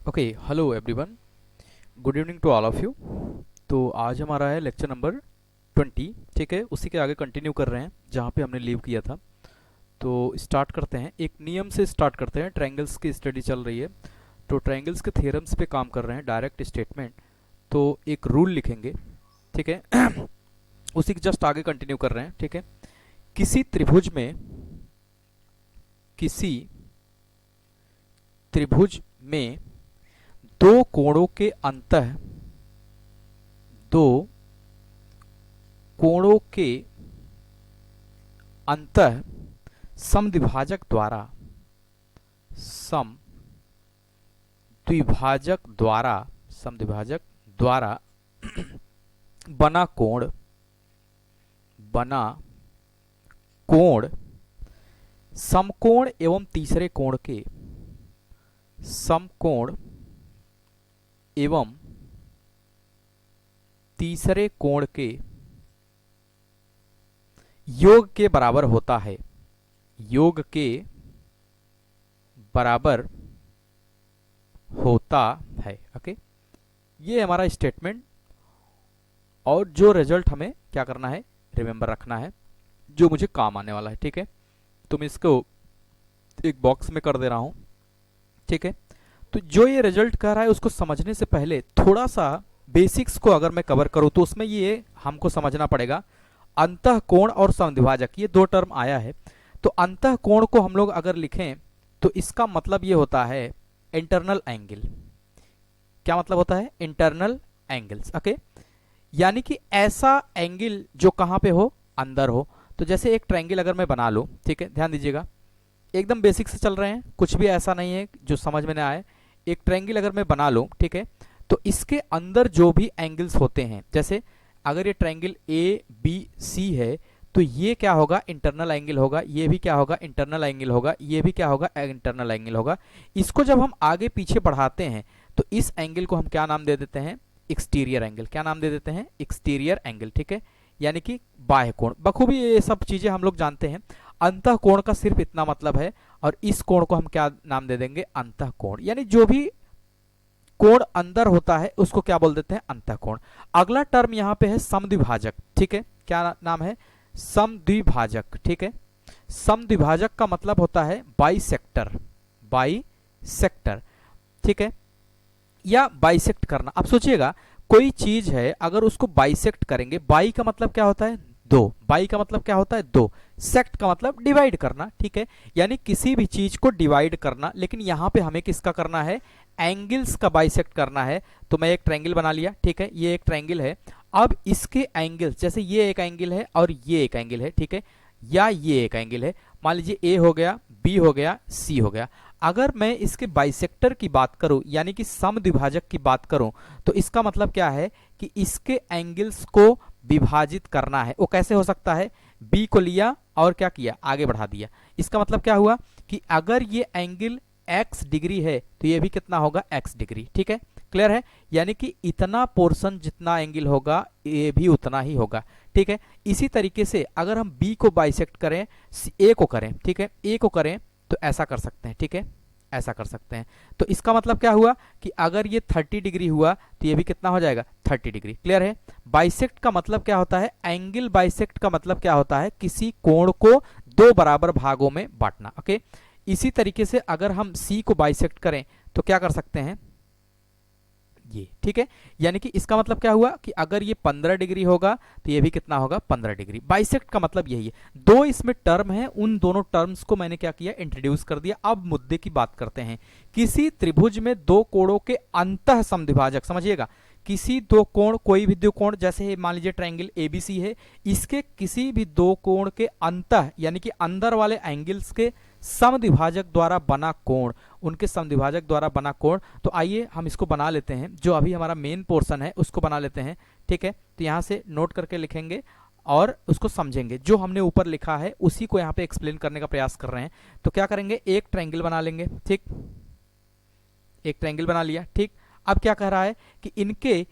Okay, hello everyone, good evening to all of you. तो आज हमारा है लेक्चर नंबर 20। ठीक है, उसी के आगे कंटिन्यू कर रहे हैं जहाँ पे हमने लीव किया था। तो स्टार्ट करते हैं, एक नियम से स्टार्ट करते हैं। ट्रायंगल्स की स्टडी चल रही है, तो ट्रायंगल्स के थ्योरम्स पे काम कर रहे हैं, डायरेक्ट स्टेटमेंट। तो एक रूल लिखेंगे, ठीक है। उसी के जस्ट आगे कंटिन्यू कर रहे हैं, ठीक है। किसी त्रिभुज में दो कोणों के अंतः दो कोणों के अंतः समद्विभाजक द्वारा समद्विभाजक द्वारा बना कोण समकोण एवं तीसरे कोण के समकोण एवं तीसरे कोण के योग के बराबर होता है। योग के बराबर होता है। ओके, ये हमारा स्टेटमेंट। और जो रिजल्ट हमें क्या करना है, रिमेंबर रखना है, जो मुझे काम आने वाला है। ठीक है, तो मैं इसको एक बॉक्स में कर दे रहा हूं। ठीक है, तो जो ये रिजल्ट कह रहा है उसको समझने से पहले थोड़ा सा बेसिक्स को अगर मैं कवर करूं तो उसमें ये हमको समझना पड़ेगा। अंतःकोण और समद्विभाजक, ये दो टर्म आया है। तो अंतःकोण को हम लोग अगर लिखें तो इसका मतलब ये होता है इंटरनल एंगल। क्या मतलब होता है? Internal angles. ओके, यानी कि ऐसा एंगल जो कहां पे हो, अंदर हो। तो जैसे एक ट्रायंगल अगर मैं बना लूं, ठीक है, ध्यान दीजिएगा, एकदम बेसिक से चल रहे हैं, कुछ भी ऐसा नहीं है जो समझ में ना आए। एक ट्रायंगल अगर मैं बना लूं, ठीक है, तो इसके अंदर जो भी एंगल्स होते हैं, जैसे अगर ये ट्रायंगल ए बी सी है तो ये क्या होगा, इंटरनल एंगल होगा। ये भी क्या होगा, इंटरनल एंगल होगा। ये भी क्या होगा, इंटरनल एंगल होगा। इसको जब हम आगे पीछे बढ़ाते हैं तो इस एंगल को हम क्या नाम दे देते हैं, एक्सटीरियर एंगल। क्या नाम दे देते हैं, एक्सटीरियर एंगल। ठीक है, यानी कि बाह्य कोण। बखूबी ये सब चीजें हम लोग जानते हैं। अंतः कोण का सिर्फ इतना मतलब है, और इस कोण को हम क्या नाम दे देंगे, अंतः कोण। यानी जो भी कोण अंदर होता है उसको क्या बोल देते हैं, अंतःकोण। अगला टर्म यहां पे है समद्विभाजक। ठीक है, क्या नाम है, समद्विभाजक। ठीक है, समद्विभाजक का मतलब होता है बाइसेक्टर। बाइसेक्टर, ठीक है, या बाइसेक्ट करना। अब सोचिएगा, कोई चीज है अगर उसको बाइसेक्ट करेंगे, बाई का मतलब क्या होता है, दो। बाई का मतलब क्या होता है, दो। सेक्ट का मतलब डिवाइड करना। ठीक है, यानी किसी भी चीज को डिवाइड करना। लेकिन यहां पे हमें किसका करना है, एंगल्स का बाइसेक्ट करना है। तो मैं एक ट्रायंगल बना लिया, ठीक है, ये एक ट्रायंगल है। अब इसके एंगल्स, जैसे ये एक एंगल है और ये एक एंगल है, ठीक है, या ये एक एंगल है। मान लीजिए ए हो गया, बी हो गया, सी हो गया। अगर मैं इसके बाइसेक्टर की बात करूं, यानी कि समद्विभाजक की बात करूं, तो इसका मतलब क्या है कि इसके एंगल्स को विभाजित करना है। वो कैसे हो सकता है, बी को लिया और क्या किया, आगे बढ़ा दिया। इसका मतलब क्या हुआ कि अगर ये एंगल x डिग्री है तो ये भी कितना होगा, x डिग्री। ठीक है, क्लियर है, यानी कि इतना पोर्शन जितना एंगल होगा ये भी उतना ही होगा। ठीक है, इसी तरीके से अगर हम b को बाइसेक्ट करें, a को करें, ठीक है, a को करें तो ऐसा कर सकते हैं। ठीक है, ऐसा कर सकते हैं। तो इसका मतलब क्या हुआ कि अगर ये 30 डिग्री हुआ तो ये भी कितना हो जाएगा, 30 डिग्री। क्लियर है, बाइसेक्ट का मतलब क्या होता है, एंगल बाइसेक्ट का मतलब क्या होता है, किसी कोण को दो बराबर भागों में बांटना। ओके, इसी तरीके से अगर हम सी को बाइसेक्ट करें तो क्या कर सकते हैं, ये। ठीक है, यानी कि इसका मतलब क्या हुआ कि अगर ये 15 डिग्री होगा तो ये भी कितना होगा, 15 डिग्री। बाइसेक्ट का मतलब यही है। दो इसमें टर्म है, उन दोनों टर्म्स को मैंने क्या किया, इंट्रोड्यूस कर दिया। अब मुद्दे की बात करते हैं। किसी त्रिभुज में दो कोणों के अंतः समद्विभाजक, समझिएगा, किसी दो कोण, कोई भी दो कोण, जैसे मान लीजिए ट्रायंगल एबीसी है, इसके किसी भी दो कोण के अंतः यानी कि अंदर वाले एंगल्स के समद्विभाजक द्वारा बना कोण, उनके समद्विभाजक द्वारा बना कोण। तो आइए हम इसको बना लेते हैं, जो अभी हमारा मेन पोर्शन है उसको बना लेते हैं। ठीक है, तो यहां से नोट करके लिखेंगे और उसको समझेंगे। जो हमने ऊपर लिखा है उसी को यहाँ पे एक्सप्लेन करने का प्रयास कर रहे हैं। तो क्या करेंगे, एक ट्रायंगल बना लेंगे। ठीक, एक ट्रायंगल बना लिया। ठीक, अब क्या कह रहा है कि इनके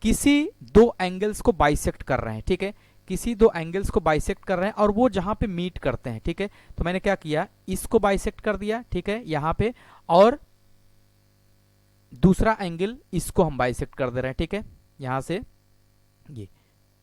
किसी दो एंगल्स को बाइसेक्ट कर रहे हैं। ठीक है, किसी दो एंगल्स को बाइसेक्ट कर रहे हैं और वो जहां पे मीट करते हैं। ठीक है, तो मैंने क्या किया, इसको बाइसेक्ट कर दिया। ठीक है, यहां पे, और दूसरा एंगल इसको हम बाइसेक्ट कर दे रहे हैं, ठीक है, यहां से ये,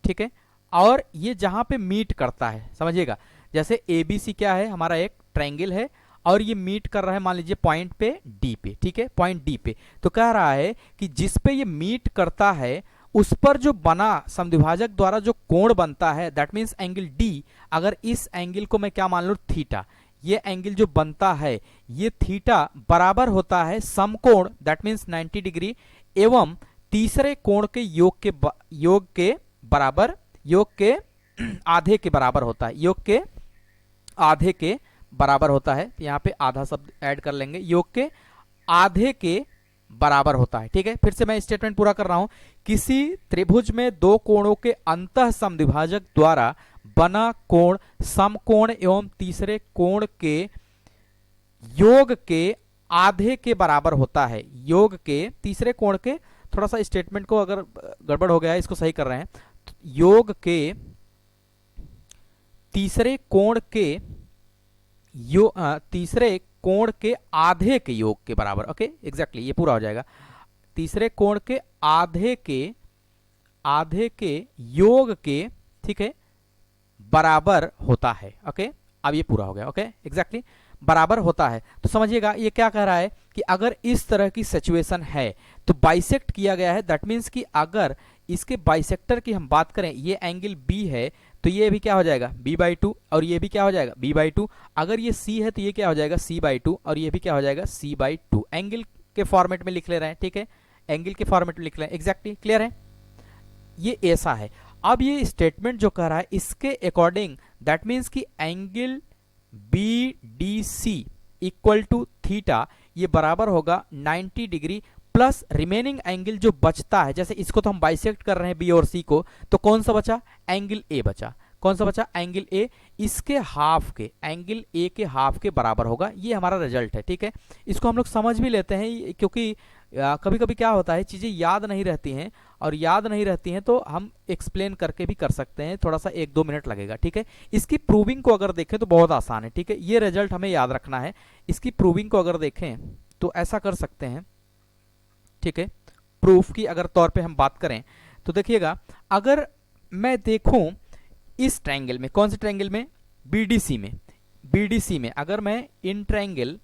ठीक है। और ये जहां पे मीट करता है, समझिएगा, जैसे एबीसी क्या है, हमारा एक ट्रायंगल है और ये मीट कर रहा है मान लीजिए पॉइंट पे डी पे, ठीक है, पॉइंट डी पे। तो कह रहा है कि जिस पे ये मीट करता है उस पर जो बना समद्विभाजक द्वारा जो कोण बनता है, दैट मीन्स एंगल डी, अगर इस एंगल को मैं क्या मान लूं, थीटा, ये एंगल जो बनता है ये थीटा बराबर होता है समकोण, दैट मीन्स 90 डिग्री, एवं तीसरे कोण के योग के बराबर, योग के आधे के बराबर होता है, योग के आधे के बराबर होता है। यहाँ पे आधा शब्द ऐड कर लेंगे, योग के आधे के बराबर होता है, ठीक है। फिर से मैं स्टेटमेंट पूरा कर रहा हूं, किसी त्रिभुज में दो कोणों के अंतः समद्विभाजक द्वारा बना कोण समकोण एवं तीसरे कोण के योग के आधे के बराबर होता है, योग के तीसरे कोण के, थोड़ा सा स्टेटमेंट को अगर गड़बड़ हो गया है इसको सही कर रहे हैं, योग के तीसरे कोण के तीसरे कोण के आधे के योग के बराबर, ओके, एग्जैक्टली ये पूरा हो जाएगा, तीसरे कोण के आधे के योग के, ठीक है, बराबर होता है, ओके। अब ये पूरा हो गया, ओके, एग्जैक्टली बराबर होता है। तो समझिएगा ये क्या कह रहा है कि अगर इस तरह की सिचुएशन है तो बाइसेक्ट किया गया है, दैट मीन्स कि अगर इसके बाइसेक्टर की हम बात करें, ये एंगल बी है तो ये भी क्या हो जाएगा b/2, और ये भी क्या हो जाएगा b/2, अगर ये c है तो ये क्या हो जाएगा c/2, और ये भी क्या हो जाएगा c/2, एंगल के फॉर्मेट में लिख ले रहे हैं, ठीक है, एंगल के फॉर्मेट में लिख रहे हैं, एग्जैक्टली क्लियर है, ये ऐसा है। अब ये स्टेटमेंट जो कह रहा है इसके अकॉर्डिंग, दैट मीन्स कि angle BDC equal to theta ये बराबर होगा 90 डिग्री प्लस रिमेनिंग एंगल जो बचता है, जैसे इसको तो हम बाइसेक्ट कर रहे हैं बी और सी को, तो कौन सा बचा, एंगल ए बचा, कौन सा बचा, एंगल ए, इसके हाफ के, एंगल ए के हाफ के बराबर होगा, ये हमारा रिजल्ट है, ठीक है। इसको हम लोग समझ भी लेते हैं क्योंकि कभी कभी क्या होता है चीजें याद नहीं रहती हैं, और याद नहीं रहती हैं तो हम एक्सप्लेन करके भी कर सकते हैं, थोड़ा सा 1-2 मिनट लगेगा, ठीक है। इसकी प्रूविंग को अगर देखें तो बहुत आसान है, ठीक है, ये रिजल्ट हमें याद रखना है। इसकी प्रूविंग को अगर देखें तो ऐसा कर सकते हैं, ठीक है, प्रूफ की अगर तौर पे हम बात करें तो देखिएगा, अगर मैं देखूं इस ट्रायंगल में, कौन से ट्रायंगल में, बीडीसी में अगर मैं इन ट्रायंगल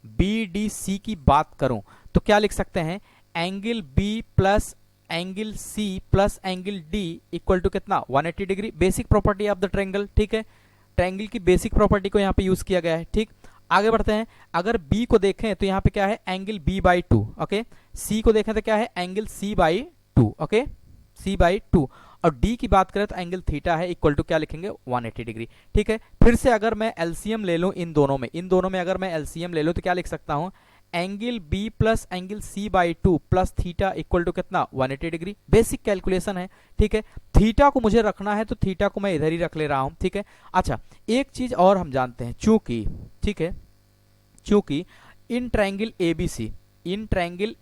बीडीसी की बात करूं तो क्या लिख सकते हैं, angle B plus angle C plus angle D equal to कितना, 180 degree, basic property of the triangle, ठीक है, ट्रायंगल की बेसिक प्रॉपर्टी को यहां पे यूज किया गया है, ठीक। आगे बढ़ते हैं, अगर B को देखें तो यहाँ पे क्या है, एंगल B/2, ओके, C को देखें तो क्या है, एंगल C/2, ओके, C/2, और D की बात करें तो एंगल थीटा है इक्वल टू क्या लिखेंगे, 180 डिग्री, ठीक है। फिर से अगर मैं एलसीएम ले लूं इन दोनों में अगर मैं एलसीएम ले लूं तो क्या लिख सकता हूं, angle B plus angle C/2 plus theta equal to कितना, 180 डिग्री, बेसिक कैलकुलेशन है, ठीक है। थीटा को मुझे रखना है तो थीटा को मैं इधर ही रख ले रहा हूं, ठीक है। अच्छा, एक चीज और हम जानते हैं, चूंकि, ठीक है, चूंकि इन ट्रायंगल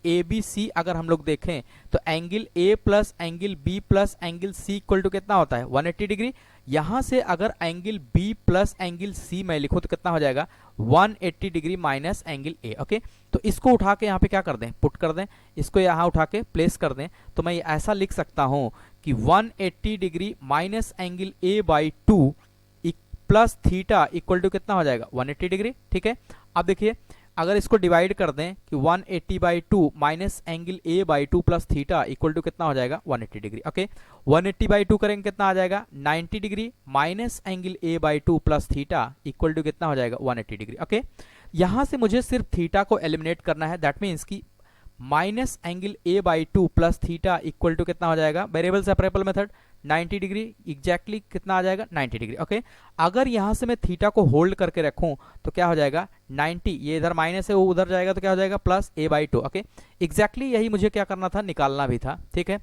ABC अगर हम लोग देखें तो angle A plus angle B plus angle C equal to कितना होता है, 180 डिग्री। यहां से अगर angle B plus angle C मैं लिखूं तो कितना हो जाएगा, 180 degree minus angle A, okay. तो इसको उठा के यहाँ पे क्या कर दें, पुट कर दें, इसको यहाँ उठा के प्लेस कर दें, तो मैं ऐसा लिख सकता हूं कि 180 degree minus angle A/2 plus theta equal to कितना हो जाएगा, 180 डिग्री, ठीक है। अब देखिए अगर इसको डिवाइड कर दें कि 180/2 minus angle A/2 plus theta equal to कितना हो जाएगा, 180 डिग्री, ओके। 180/2 करेंगे कितना आ जाएगा, 90 degree minus angle A/2 plus theta equal to कितना हो जाएगा, 180 डिग्री, ओके। यहां से मुझे सिर्फ थीटा को एलिमिनेट करना है, दैट मीन्स की minus angle A/2 plus theta equal to कितना हो जाएगा, variable separable method, 90 degree, exactly कितना आ जाएगा, 90 डिग्री, ओके। अगर यहां से मैं थीटा को होल्ड करके रखूं तो क्या हो जाएगा, 90, ये इधर माइनस है वो उधर जाएगा तो क्या हो जाएगा, प्लस A/2, ओके। एग्जैक्टली यही मुझे क्या करना था, निकालना भी था, ठीक है।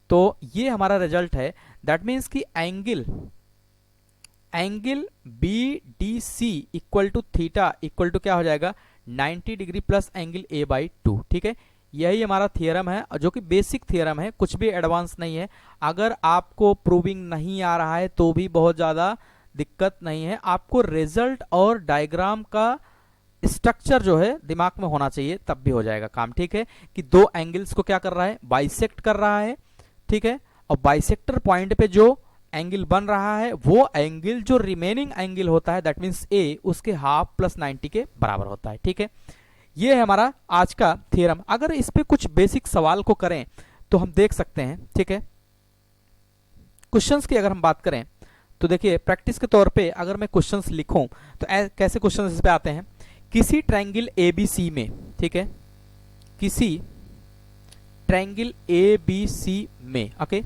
तो ये हमारा रिजल्ट है, दैट मीन्स कि angle BDC equal to theta equal to क्या हो जाएगा, 90 डिग्री प्लस एंगल A/2, ठीक है। यही हमारा थियरम है जो कि बेसिक थियरम है, कुछ भी एडवांस नहीं है। अगर आपको प्रूविंग नहीं आ रहा है तो भी बहुत ज़्यादा दिक्कत नहीं है, आपको रिजल्ट और डायग्राम का स्ट्रक्चर जो है दिमाग में होना चाहिए, तब भी हो जाएगा काम, ठीक है, कि दो एंगल्स को क्या कर रहा है, बाइसेक्ट कर रहा है, ठीक है, और बाइसेक्टर पॉइंट पे जो एंगल बन रहा है वो एंगल जो रिमेनिंग एंगल होता है दैट मीन्स ए, उसके हाफ प्लस 90 के बराबर होता है, ठीक है। ये है हमारा आज का थ्योरम। अगर इस पे कुछ बेसिक सवाल को करें तो हम देख सकते हैं, ठीक है। क्वेश्चंस की अगर हम बात करें तो देखिए प्रैक्टिस के तौर पे अगर मैं क्वेश्चंस लिखूं तो कैसे क्वेश्चंस इस पे आते हैं, किसी ट्रायंगल एबीसी में, ठीक है, किसी ट्रायंगल एबीसी में, ओके,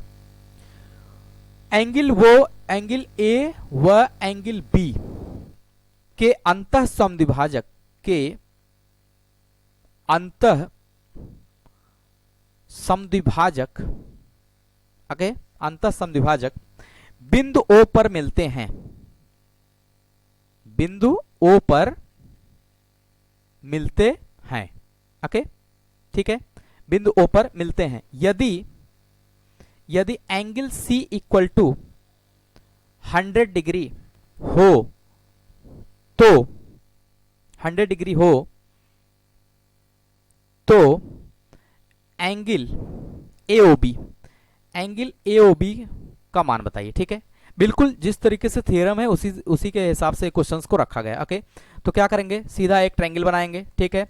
एंगल ए व एंगल बी के अंतः समद्विभाजक के अंतः समद्विभाजक, ओके, अंतः समद्विभाजक बिंदु ओ पर मिलते हैं, बिंदु ओ पर मिलते हैं, ओके, ठीक है, बिंदु ओ पर मिलते हैं। यदि angle C equal to 100 degree हो तो 100 डिग्री हो तो एंगल एओबी, एंगल एओबी का मान बताइए, ठीक है। बिल्कुल जिस तरीके से थ्योरम है उसी के हिसाब से क्वेश्चंस को रखा गया, ओके। तो क्या करेंगे, सीधा एक ट्रायंगल बनाएंगे, ठीक है,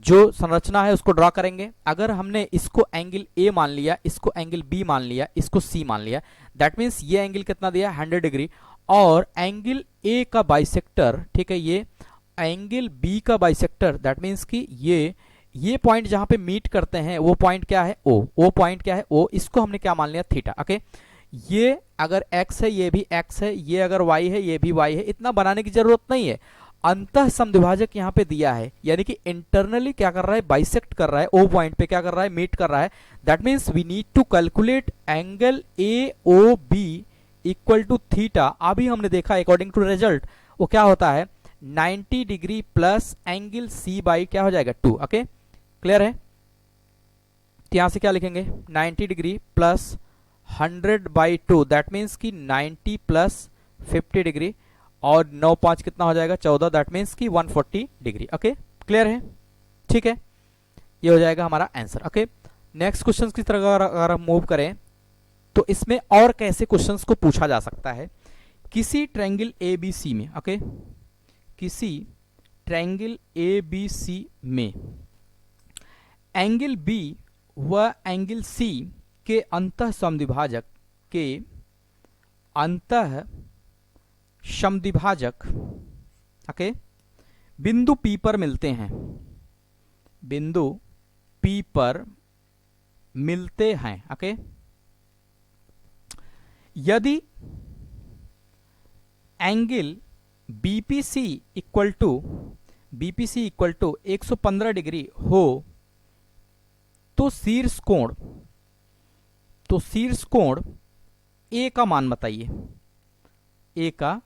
जो संरचना है उसको ड्रॉ करेंगे। अगर हमने इसको एंगल ए मान लिया, इसको एंगल बी मान लिया, इसको सी मान लिया, दैट मीन्स ये एंगल कितना दिया, 100 डिग्री, और एंगल ए का बाइसेक्टर, ठीक है, ये एंगल बी का बाइसेक्टर, दैट मीन्स कि ये पॉइंट जहां पे मीट करते हैं वो पॉइंट क्या है, ओ पॉइंट क्या है, ओ, इसको हमने क्या मान लिया, थीटा, ओके। ये अगर x है ये भी x है, ये अगर y है ये भी y है, इतना बनाने की जरूरत नहीं है। अंतः समद्विभाजक यहाँ पे दिया है, यानी कि इंटरनली क्या कर रहा है, बाइसेक्ट कर रहा है, ओ पॉइंट पे क्या कर रहा है, मीट कर रहा है। That means we need to calculate angle A O B equal to theta. अभी हमने देखा अकॉर्डिंग टू रिजल्ट वो क्या होता है, 90 degree plus angle C by क्या हो जाएगा 2, ओके, क्लियर है। तो यहां से क्या लिखेंगे, 90 डिग्री प्लस 100/2, दैट मीन्स कि 90 प्लस 50 डिग्री, और 9 5 कितना हो जाएगा, 14, दैट मीन्स कि 140 डिग्री, ओके, क्लियर है, ठीक है। ये हो जाएगा हमारा आंसर, ओके। नेक्स्ट क्वेश्चन की तरफ अगर हम मूव करें तो इसमें और कैसे क्वेश्चंस को पूछा जा सकता है, किसी ट्रायंगल एबीसी में, ओके, किसी ट्रायंगल एबीसी में एंगल बी व एंगल सी के अंतः समद्विभाजक के अंतः समद्विभाजक, ओके, बिंदु P पर मिलते हैं, बिंदु P पर मिलते हैं, ओके। यदि angle BPC equal to 115 degree हो तो शीर्ष कोण ए का मान बताइए, ए का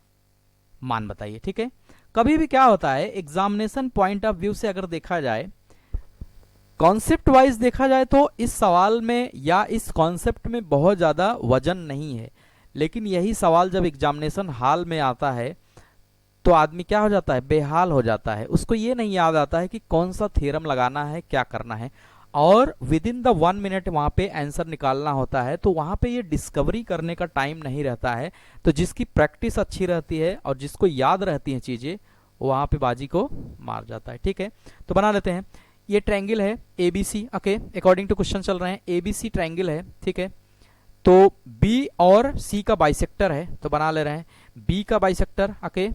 मान बताइए, ठीक है। कभी भी क्या होता है, एग्जामिनेशन पॉइंट ऑफ व्यू से अगर देखा जाए, कॉन्सेप्ट वाइज देखा जाए तो इस सवाल में या इस कॉन्सेप्ट में बहुत ज़्यादा वजन नहीं है, लेकिन यही सवाल जब एग्जामिनेशन हॉल में आता है तो आदमी क्या हो जाता है, बेहाल हो जाता है। उसको ये नहीं याद आता है कि कौन सा थ्योरम लगाना है, क्या करना है, और विद इन द 1 मिनट वहाँ पे आंसर निकालना होता है। तो वहाँ पे ये डिस्कवरी करने का टाइम नहीं रहता है। तो जिसकी प्रैक्टिस अच्छी रहती है और जिसको याद रहती हैं चीज़ें, वहाँ पे बाजी को मार जाता है, ठीक है। तो बना लेते हैं, ये ट्रायंगल है ABC, okay, according to question चल रहे हैं, एबीसी ट्रायंगल है, ठीक है। तो बी और सी का बाइसेक्टर है, तो बना ले रहे हैं बी का बाइसेक्टर, ओके।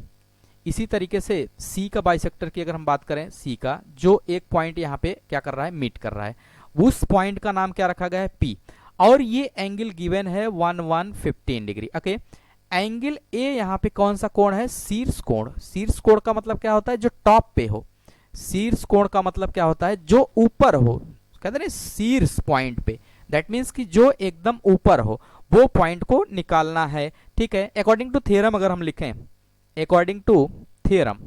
इसी तरीके से सी का बाइसेक्टर की अगर हम बात करें, सी का जो एक पॉइंट यहाँ पे क्या कर रहा है, मीट कर रहा है, उस पॉइंट का नाम क्या रखा गया है, पी, और ये एंगल गिवन है 1115 डिग्री, ओके। एंगल ए यहाँ पे कौन सा कोण है, शीर्ष कोण। शीर्ष कोण का मतलब क्या होता है, जो टॉप पे हो। शीर्ष कोण का मतलब क्या होता है, जो ऊपर हो, कहते हैं शीर्ष पॉइंट पे, दैट मीन्स कि जो एकदम ऊपर हो, वो पॉइंट को निकालना है, ठीक है। अकॉर्डिंग टू थ्योरम अगर हम लिखें, अकॉर्डिंग टू थ्योरम,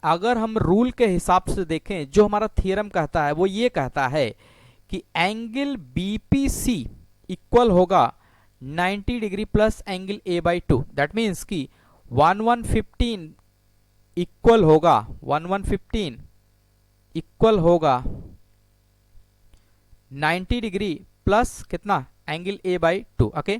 अगर हम रूल के हिसाब से देखें, जो हमारा थ्योरम कहता है वो ये कहता है कि एंगल बीपीसी इक्वल होगा 90 degree plus angle A by 2, that means कि 1115 इक्वल होगा 1115 इक्वल होगा 90 डिग्री प्लस कितना एंगल ए बाई 2। ओके,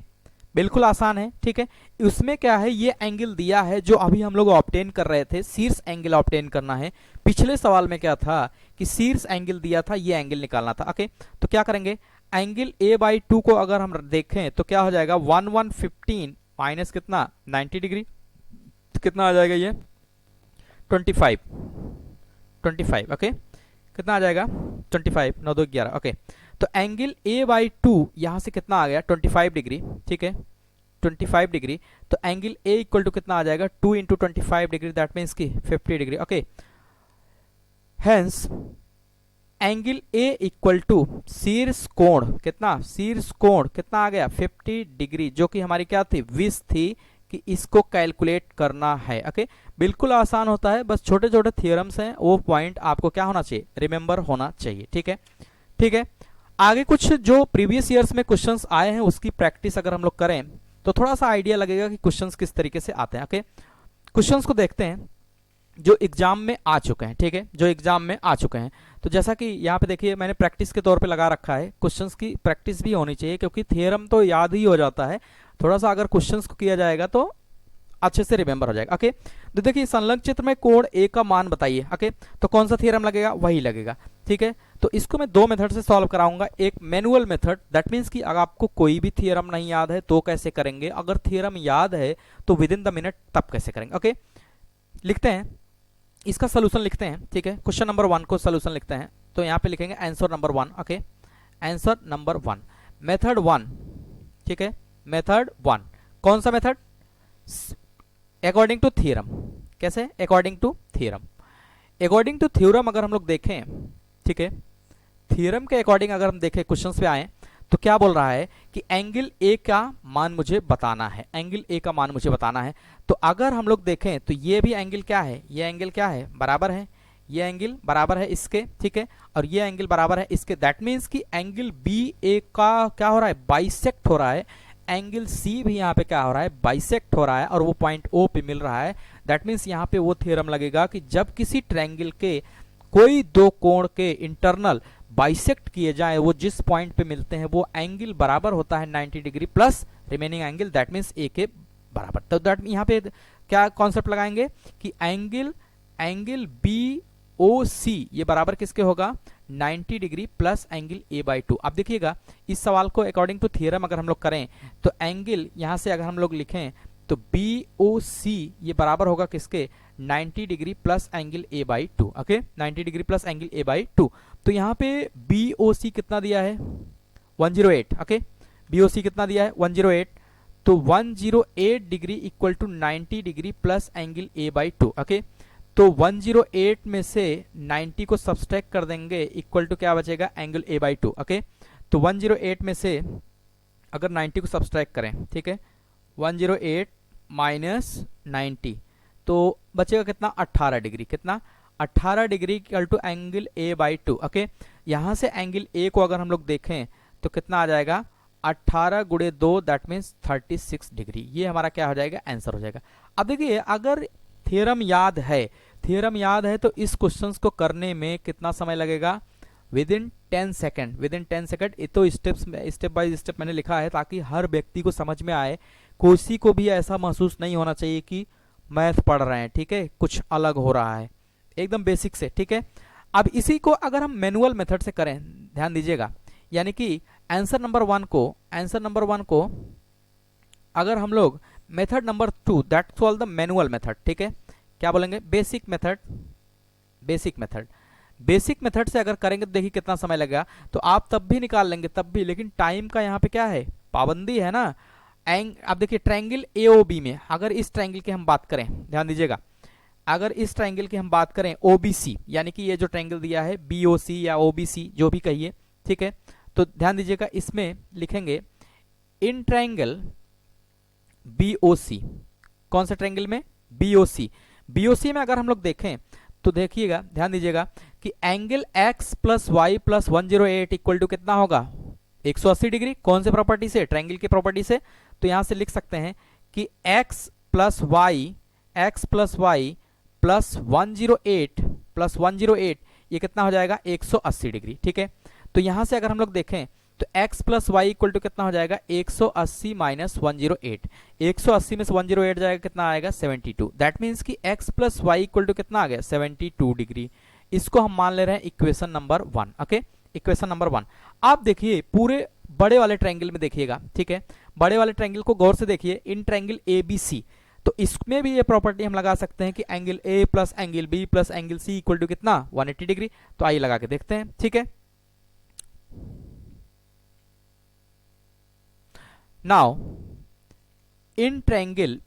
बिल्कुल आसान है, ठीक है। उसमें क्या है, ये एंगल दिया है जो अभी हम लोग ऑब्टेन कर रहे थे, शीर्ष एंगल ऑब्टेन करना है। पिछले सवाल में क्या था कि शीर्ष एंगल दिया था, ये एंगल निकालना था। ओके, तो क्या करेंगे, एंगल ए बाई 2 को अगर हम देखें तो क्या हो जाएगा 1115 माइनस कितना 90 डिग्री, तो कितना आ जाएगा ये 25। ओके, कितना आ जाएगा 25, 9 2 11। ओके, तो एंगल ए बाई 2 यहां से कितना आ गया 25 डिग्री, ठीक है 25 डिग्री। तो एंगल ए इक्वल टू कितना आ जाएगा 2 इंटू 25 डिग्री, दैट मीन्स की 50 degree. Okay, hence angle A equal to शीर्ष कोण कितना, शीर्ष कोण कितना आ गया 50 डिग्री, जो कि हमारी क्या थी विश थी कि इसको कैलकुलेट करना है। ओके, बिल्कुल आसान होता है, बस छोटे छोटे थियरम्स हैं, वो पॉइंट आपको क्या होना चाहिए, रिमेंबर होना चाहिए। ठीक है, ठीक है। आगे कुछ जो प्रीवियस ईयर्स में क्वेश्चंस आए हैं उसकी प्रैक्टिस अगर हम लोग करें तो थोड़ा सा आइडिया लगेगा कि क्वेश्चंस किस तरीके से आते हैं। ओके, क्वेश्चंस को देखते हैं जो एग्जाम में आ चुके हैं, ठीक है, जो एग्जाम में आ चुके हैं। तो जैसा कि यहाँ पे देखिए मैंने प्रैक्टिस के तौर पे लगा रखा है, क्वेश्चंस की प्रैक्टिस भी होनी चाहिए क्योंकि थियरम तो याद ही हो जाता है, थोड़ा सा अगर क्वेश्चंस को किया जाएगा तो अच्छे से रिमेंबर हो जाएगा। ओके, तो देखिए संलग्न चित्र में कोण ए का मान बताइए। ओके, तो कौन सा थ्योरम लगेगा, वही लगेगा। ठीक है, तो इसको मैं दो मेथड से सॉल्व कराऊंगा, एक मैनुअल मेथड, दैट मींस कि अगर आपको कोई भी थ्योरम नहीं याद है तो कैसे करेंगे, अगर थ्योरम याद है तो विद इन द मिनट तब कैसे करेंगे। ओके, लिखते हैं इसका सोल्यूशन लिखते हैं। ठीक है, क्वेश्चन नंबर 1 को सोल्यूशन लिखते हैं, तो यहाँ पे लिखेंगे answer number 1। Okay, answer number 1 method 1। ठीक है, मेथड 1 कौन सा मेथड, अकॉर्डिंग टू थ्योरम। कैसे, according to theorem. According to theorem अगर हम लोग देखें, ठीक है, थ्योरम के अकॉर्डिंग अगर हम देखें क्वेश्चंस पे आए तो क्या बोल रहा है कि एंगल ए का मान मुझे बताना है, एंगल ए का मान मुझे बताना है। तो अगर हम लोग देखें तो ये भी एंगल क्या है, ये एंगल क्या है, बराबर है, ये एंगल बराबर है इसके, ठीक है, और ये एंगल बराबर है इसके, दैट मीन्स कि एंगल बी ए का क्या हो रहा है, बाइसेक्ट हो रहा है, एंगल सी भी यहाँ पे क्या हो रहा है, बाइसेक्ट हो रहा है, और वो पॉइंट ओ पे मिल रहा है। दैट मीन्स यहाँ पे वो थ्योरम लगेगा कि जब किसी ट्रायंगल के कोई दो कोण के इंटरनल बाइसेक्ट किए जाए, वो जिस पॉइंट पे मिलते हैं वो एंगल बराबर होता है 90 degree plus remaining angle, that means A के बराबर। तो दैट यहाँ पे क्या कॉन्सेप्ट लगाएंगे कि एंगल बी ओ सी ये बराबर किसके होगा 90 degree plus angle A by 2। अब देखिएगा इस सवाल को अकॉर्डिंग टू थ्योरम अगर हम लोग करें तो एंगल यहां से अगर हम लोग लिखें तो बी ओ सी ये बराबर होगा किसके 90 degree plus angle A by 2। Okay, 90 degree plus angle A by 2। तो यहाँ पे बी ओ सी कितना दिया है 108। ओके, बी ओ सी कितना दिया है 108, तो 108 degree equal to 90 degree plus angle A by 2। Okay, तो 108 में से 90 को सब्सट्रैक्ट कर देंगे, इक्वल टू क्या बचेगा एंगल ए बाई 2। ओके, तो 108 में से अगर 90 को सब्सट्रैक्ट करें, ठीक है, 108 माइनस 90 तो बचेगा कितना 18 डिग्री, कितना 18 degree equal to angle A by 2। Okay, यहां से एंगल ए को अगर हम लोग देखें तो कितना आ जाएगा 18 गुणे 2 दैट मीन्स 36 डिग्री। ये हमारा क्या हो जाएगा, आंसर हो जाएगा। अब देखिए अगर थ्योरम याद है, थ्योरम याद है तो इस क्वेश्चंस को करने में कितना समय लगेगा, with in 10 second, with in 10 second. ये तो स्टेप बाय स्टेप मैंने लिखा है ताकि हर व्यक्ति को समझ में आए, किसी को भी ऐसा महसूस नहीं होना चाहिए कि मैथ पढ़ रहे हैं, ठीक है, कुछ अलग हो रहा है, एकदम बेसिक से। ठीक है, अब इसी को अगर हम मैनुअल मेथड से करें, ध्यान दीजिएगा, यानी कि आंसर नंबर 1 को अगर हम लोग method number 2 that solve the manual method, ठीक है, क्या बोलेंगे बेसिक मेथड, बेसिक मेथड से अगर करेंगे तो देखिए कितना समय लगेगा, तो आप तब भी निकाल लेंगे तब भी, लेकिन टाइम का यहाँ पे क्या है, पाबंदी है ना। अब देखिए ट्रायंगल एओबी में अगर इस ट्रायंगल की हम बात करें, ध्यान दीजिएगा, अगर इस ट्रायंगल की हम बात करें ओबीसी, यानी कि ये जो ट्रायंगल दिया है बीओसी या ओबीसी जो भी कहिए, ठीक है, तो ध्यान दीजिएगा इसमें लिखेंगे इन ट्रायंगल बीओसी, कौन सा ट्रायंगल में, बीओसी, बीओसी में अगर हम लोग देखें तो देखिएगा, ध्यान दीजिएगा कि angle x plus Y plus 108 equal to कितना होगा 180 डिग्री, कौन से प्रॉपर्टी से, ट्रायंगल की प्रॉपर्टी से। तो यहां से लिख सकते हैं कि x प्लस वाई +108 ये कितना हो जाएगा 180 डिग्री, ठीक है। तो यहां से अगर हम लोग देखें तो x plus Y equal to कितना हो जाएगा 180 माइनस 108, 180 में से 108 जाएगा कितना आएगा 72। दैट मीन्स कि x plus Y equal to कितना आ गया 72 डिग्री। इसको हम मान ले रहे हैं equation number 1। Okay, equation number 1। आप देखिए पूरे बड़े वाले ट्रायंगल में देखिएगा, ठीक है, बड़े वाले ट्रायंगल को गौर से देखिए, इन ट्रायंगल ए बी सी, तो इसमें भी ये प्रॉपर्टी हम लगा सकते हैं कि angle A plus angle B plus angle C equal to कितना 180 डिग्री। तो आइए लगा के देखते हैं, ठीक है। Now in triangle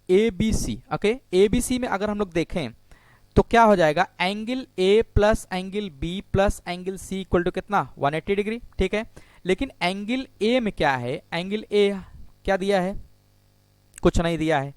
A B C, okay, A B C में अगर हम लोग देखें तो क्या हो जाएगा angle A plus angle B plus angle C equal to कितना 180 डिग्री, ठीक है। लेकिन एंगल ए में क्या है, एंगल ए क्या दिया है, कुछ नहीं दिया है।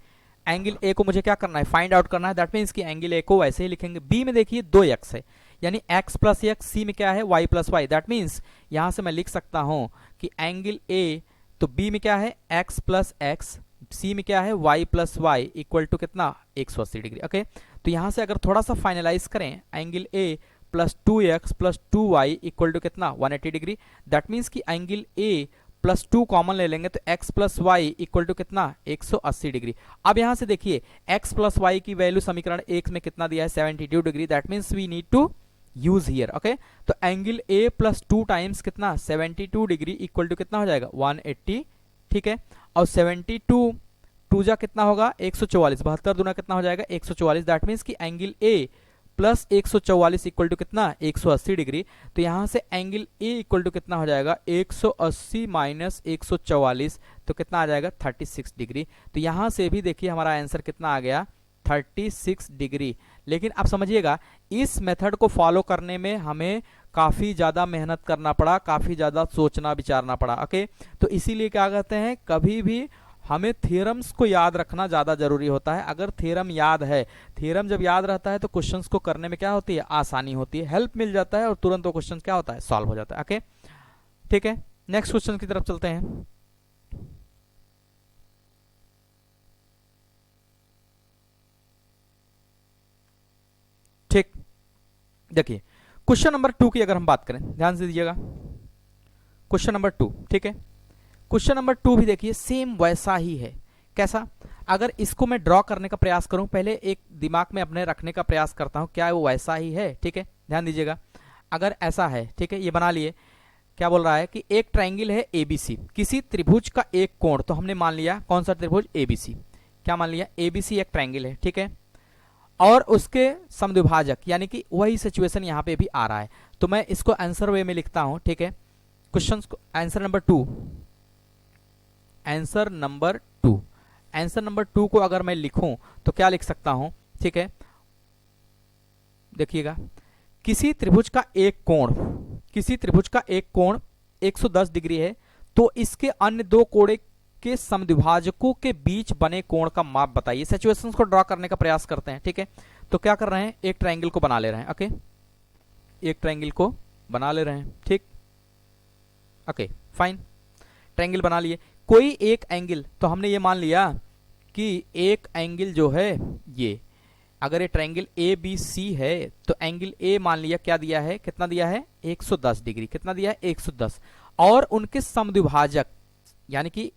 एंगल ए को मुझे क्या करना है, फाइंड आउट करना है। दैट मीन्स कि एंगल ए को वैसे ही लिखेंगे। बी में देखिए 2x है, यानी x प्लस एक्स, सी में क्या है y plus Y. That means यहां से मैं लिख सकता हूं कि एंगल ए, तो बी में क्या है x प्लस एक्स, सी में क्या है y plus Y equal to कितना 180 डिग्री। ओके, तो यहां से अगर थोड़ा सा फाइनलाइज करें, angle A plus 2x plus 2y equal to कितना 180 डिग्री। दैट मीन्स कि एंगल ए प्लस 2 कॉमन ले लेंगे तो x plus Y equal to कितना 180 डिग्री। अब यहां से देखिए x प्लस वाई की वैल्यू समीकरण 1 में कितना दिया है 72 degree. That means we need to use here. Okay, तो एंगल a प्लस 2 टाइम्स कितना 72 डिग्री इक्वल टू कितना हो जाएगा 180, ठीक है। और 72 टू जा कितना होगा 144, 72 दूना कितना हो जाएगा 144। दैट मीन्स कि angle a plus 144 equal to कितना 180 डिग्री। तो यहां से एंगल ए इक्वल टू कितना हो जाएगा 180 माइनस 144, तो कितना आ जाएगा 36 डिग्री। तो यहां से भी देखिए हमारा आंसर कितना आ गया 36 डिग्री। लेकिन आप समझिएगा इस मेथड को फॉलो करने में हमें काफी ज्यादा मेहनत करना पड़ा, काफी ज्यादा सोचना विचारना पड़ा। ओके, तो इसीलिए क्या कहते हैं, कभी भी हमें थ्योरम्स को याद रखना ज्यादा जरूरी होता है। अगर थ्योरम याद है, थ्योरम जब याद रहता है तो क्वेश्चंस को करने में क्या होती है, आसानी होती है, हेल्प मिल जाता है और तुरंत वो क्वेश्चन क्या होता है, सॉल्व हो जाता है। ओके, ठीक है, नेक्स्ट क्वेश्चन की तरफ चलते हैं। ठीक, देखिए क्वेश्चन नंबर 2 की अगर हम बात करें, ध्यान से दीजिएगा, क्वेश्चन नंबर 2, ठीक है। क्वेश्चन नंबर 2 भी देखिए सेम वैसा ही है। कैसा, अगर इसको मैं ड्रॉ करने का प्रयास करूं, पहले एक दिमाग में अपने रखने का प्रयास करता हूं, क्या वो वैसा ही है, ठीक है। ध्यान दीजिएगा, अगर ऐसा है, ठीक है, ये बना लिए, क्या बोल रहा है कि एक ट्रायंगल है एबीसी, किसी त्रिभुज का एक कोण, तो हमने मान लिया कौन सा त्रिभुज एबीसी, क्या मान लिया एबीसी एक ट्रायंगल है, ठीक है। और उसके समद्विभाजक, यानी कि वही सिचुएशन यहां पे भी आ रहा है, तो मैं इसको आंसर वे में लिखता हूं, ठीक है। क्वेश्चन को answer number 2, answer number 2, answer number 2 को अगर मैं लिखूं तो क्या लिख सकता हूं, ठीक है। देखिएगा, किसी त्रिभुज का एक कोण, किसी त्रिभुज का एक कोण 110 डिग्री है, तो इसके अन्य दो कोणे के समद्विभाजकों के बीच बने कोण का माप बताइए। सिचुएशंस को ड्रॉ करने का प्रयास करते हैं, ठीक है। तो क्या कर रहे हैं, एक ट्रायंगल को बना ले रहे हैं। ओके, एक ट्रायंगल को बना ले रहे हैं, ठीक, ओके फाइन, ट्रायंगल बना लिए। कोई एक एंगल, तो हमने ये मान लिया कि एक एंगल जो है ये, अगर ये ट्रायंगल ए बी सी है तो एंगल ए मान लिया क्या दिया है, कितना दिया है 110 डिग्री, कितना दिया है 110, और उनके समद्विभाजक यानी कि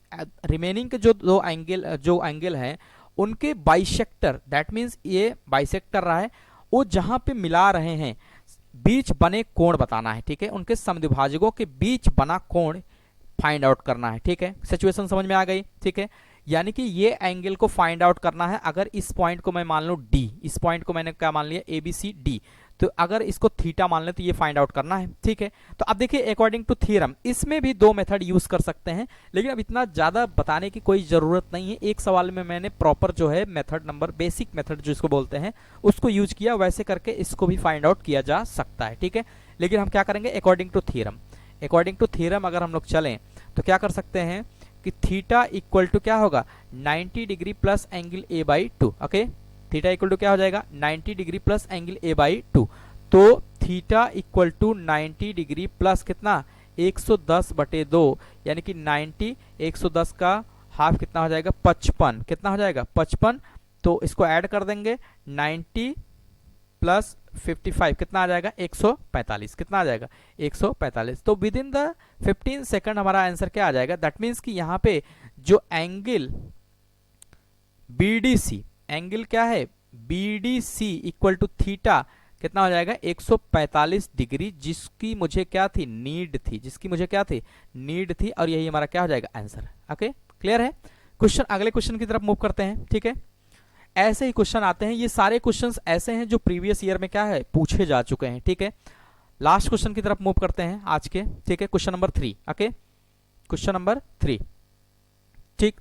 रिमेनिंग के जो दो एंगल हैं उनके बाइसेक्टर, दैट मीन्स ये बाइसेक्ट कर रहा है, वो जहां पे मिला रहे हैं बीच बने कोण बताना है, ठीक है। उनके समद्विभाजकों के बीच बना कोण फाइंड आउट करना है, ठीक है। सिचुएशन समझ में आ गई, ठीक है। यानी कि ये एंगल को फाइंड आउट करना है। अगर इस पॉइंट को मैं मान लूं डी, इस पॉइंट को मैंने क्या मान लिया ए बी सी डी, तो अगर इसको थीटा मान ले तो ये फाइंड आउट करना है, ठीक है। तो अब देखिए अकॉर्डिंग टू थ्योरम इसमें भी दो मेथड यूज कर सकते हैं, लेकिन अब इतना ज्यादा बताने की कोई जरूरत नहीं है। एक सवाल में मैंने प्रॉपर जो है मेथड नंबर, बेसिक मेथड जो इसको बोलते हैं उसको यूज किया, वैसे करके इसको भी फाइंड आउट किया जा सकता है, ठीक है। लेकिन हम क्या करेंगे according to theorem, according to theorem अगर हम लोग चलें तो क्या कर सकते हैं कि थीटा इक्वल टू क्या होगा 90 degree plus angle A by 2। Okay, theta equal to क्या हो जाएगा 90 degree plus angle A by 2। तो theta equal to 90 degree plus कितना 110/2, यानी कि 90 110 का हाफ कितना हो जाएगा 55, कितना हो जाएगा 55। तो इसको ऐड कर देंगे, 90 प्लस 55 कितना आ जाएगा, 145। कितना आ जाएगा, 145। तो विद इन द 15 सेकंड हमारा आंसर क्या आ जाएगा, दैट मीन्स कि यहाँ पे जो एंगल BDC, एंगल क्या है BDC इक्वल टू थीटा कितना हो जाएगा, 145 डिग्री, जिसकी मुझे क्या थी, नीड थी, जिसकी मुझे क्या थी, नीड थी, और यही हमारा क्या हो जाएगा, आंसर। ओके, क्लियर है। क्वेश्चन, अगले क्वेश्चन की तरफ मूव करते हैं। ठीक है, ऐसे ही क्वेश्चन आते हैं, ये सारे क्वेश्चंस ऐसे हैं जो प्रीवियस ईयर में क्या है, पूछे जा चुके हैं। ठीक है, लास्ट क्वेश्चन की तरफ मूव करते हैं आज के। ठीक है, question number 3। Okay, question number 3, ठीक,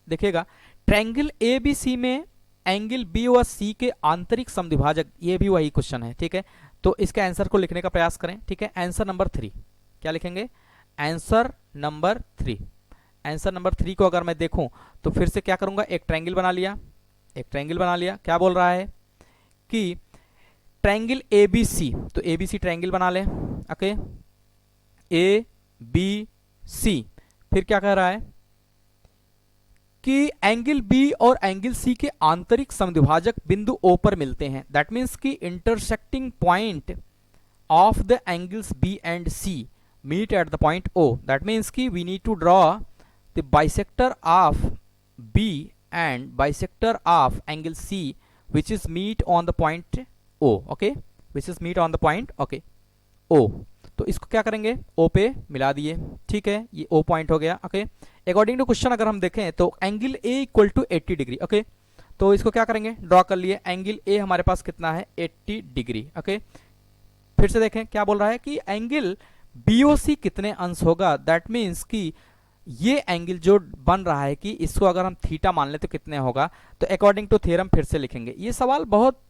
देखिएगा, ट्रायंगल ABC में एंगल B और C के आंतरिक समद्विभाजक, ये भी वही क्वेश्चन है। ठीक है, तो इसके आंसर को लिखने का प्रयास करें। ठीक है, आंसर नंबर 3 क्या लिखेंगे, आंसर नंबर 3। आंसर नंबर 3 को अगर मैं देखूं तो फिर से क्या करूंगा, एक ट्रायंगल बना लिया, एक ट्रायंगल बना लिया। क्या बोल रहा है कि ट्रायंगल ABC, तो ABC ट्रायंगल बना लें। ओके, ABC, फिर क्या कह रहा है कि एंगल B और एंगल C के आंतरिक समद्विभाजक बिंदु O पर मिलते हैं। दैट मीन्स कि intersecting point of the angles B and C meet at the point O। That means कि we need to draw the bisector of B and bisector of angle C which is meet on the point O। Okay, which is meet on the point, okay, O। तो इसको क्या करेंगे, O पे मिला दिए। ठीक है, ये O पॉइंट हो गया। ओके, अकॉर्डिंग टू क्वेश्चन अगर हम देखें तो angle A equal to 80 degree. Okay, तो इसको क्या करेंगे, ड्रॉ कर लिए। एंगल A हमारे पास कितना है, 80 डिग्री। ओके, फिर से देखें क्या बोल रहा है कि एंगल BOC कितने अंश होगा। दैट मीन्स कि ये एंगल जो बन रहा है कि इसको अगर हम थीटा मान ले तो कितने होगा। तो अकॉर्डिंग टू थ्योरम फिर से लिखेंगे। ये सवाल बहुत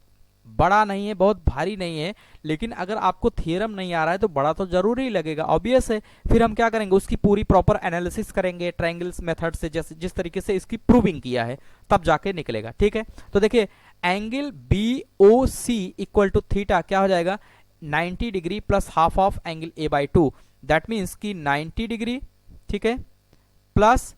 बड़ा नहीं है, बहुत भारी नहीं है, लेकिन अगर आपको थ्योरम नहीं आ रहा है तो बड़ा तो जरूर ही लगेगा, ऑब्वियस है। फिर हम क्या करेंगे, उसकी पूरी प्रॉपर एनालिसिस करेंगे ट्रायंगल्स मेथड से, जैसे जिस तरीके से इसकी प्रूविंग किया है, तब जाके निकलेगा। ठीक है, तो देखिए angle BOC equal to theta क्या हो जाएगा, 90 degree plus half of angle A/2। That means कि 90 डिग्री, ठीक है, प्लस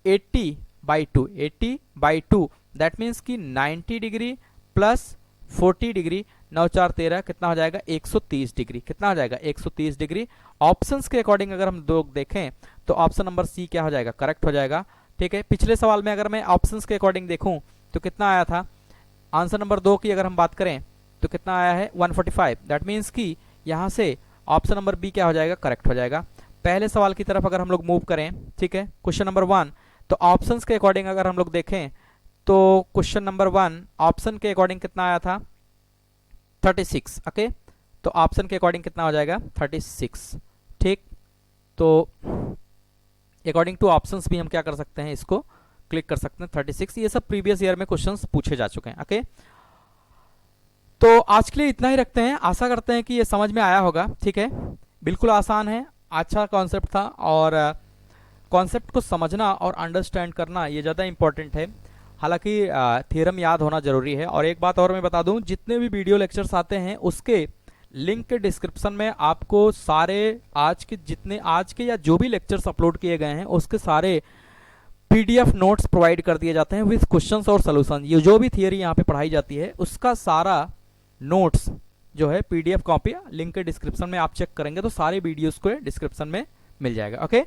80/2, 80/2, दैट मीन्स कि 90 डिग्री प्लस 40 डिग्री, 9 4 13 कितना हो जाएगा, 130 डिग्री। कितना हो जाएगा, 130 डिग्री। ऑप्शंस के अकॉर्डिंग अगर हम दो देखें तो ऑप्शन नंबर C क्या हो जाएगा, करेक्ट हो जाएगा। ठीक है, पिछले सवाल में अगर मैं ऑप्शंस के अकॉर्डिंग देखूं तो कितना आया था, आंसर नंबर 2 की अगर हम बात करें तो कितना आया है, 145। दैट मीन्स कि यहां से ऑप्शन नंबर B क्या हो जाएगा, करेक्ट हो जाएगा। पहले सवाल की तरफ अगर हम लोग मूव करें, ठीक है, क्वेश्चन नंबर 1, तो ऑप्शंस के अकॉर्डिंग अगर हम लोग देखें तो क्वेश्चन नंबर 1 ऑप्शन के अकॉर्डिंग कितना आया था, 36। ओके, तो ऑप्शन के अकॉर्डिंग कितना हो जाएगा, 36। ठीक, तो अकॉर्डिंग टू ऑप्शंस भी हम क्या कर सकते हैं, इसको क्लिक कर सकते हैं, 36। ये सब प्रीवियस ईयर में क्वेश्चंस पूछे जा चुके हैं। ओके, तो आज के लिए इतना ही रखते हैं। आशा करते हैं कि ये समझ में आया होगा। ठीक है, बिल्कुल आसान है, अच्छा कॉन्सेप्ट था, और कॉन्सेप्ट को समझना और अंडरस्टैंड करना ये ज़्यादा इंपॉर्टेंट है। हालांकि थ्योरम याद होना जरूरी है। और एक बात और मैं बता दूं, जितने भी वीडियो लेक्चर्स आते हैं उसके लिंक के डिस्क्रिप्शन में आपको सारे आज के या जो भी लेक्चर्स अपलोड किए गए हैं उसके सारे PDF नोट्स प्रोवाइड कर दिए जाते हैं विद क्वेश्चंस और सॉल्यूशन। ये जो भी थियरी यहाँ पे पढ़ाई जाती है उसका सारा नोट्स जो है PDF कॉपी लिंक के डिस्क्रिप्शन में आप चेक करेंगे तो सारे वीडियोस को डिस्क्रिप्शन में मिल जाएगा। ओके,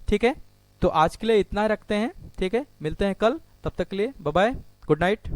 ठीक है, तो आज के लिए इतना रखते हैं। ठीक है, मिलते हैं कल, तब तक के लिए बाय बाय, गुड नाइट।